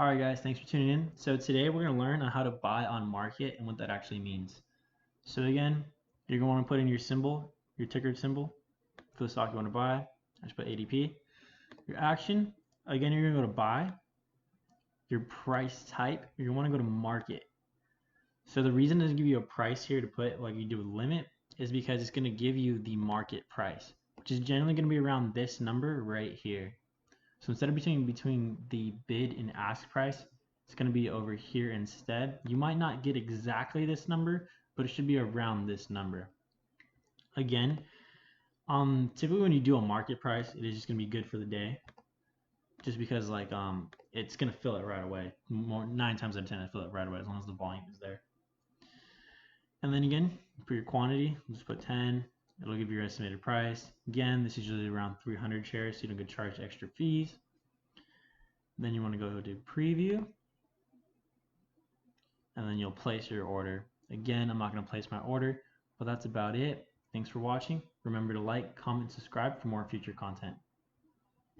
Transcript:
Alright guys, thanks for tuning in. So today we're going to learn on how to buy on market and what that actually means. So again, you're going to want to put in your symbol, your ticker symbol for the stock you want to buy. I just put ADP. Your action, again, you're going to go to buy. Your price type, you're going to want to go to market. So the reason it doesn't give you a price here to put like you do with limit is because it's going to give you the market price, which is generally going to be around this number right here. So instead of between the bid and ask price, it's going to be over here instead. You might not get exactly this number, but it should be around this number. Again, typically when you do a market price, it is just going to be good for the day, just because like it's going to fill it right away. 9 times out of 10, it fill it right away as long as the volume is there. And then again, for your quantity, just put 10. It'll give you your estimated price. Again, this is usually around 300 shares, so you don't get charged extra fees. Then you want to go to preview, and then you'll place your order. Again, I'm not going to place my order, but that's about it. Thanks for watching. Remember to like, comment, subscribe for more future content.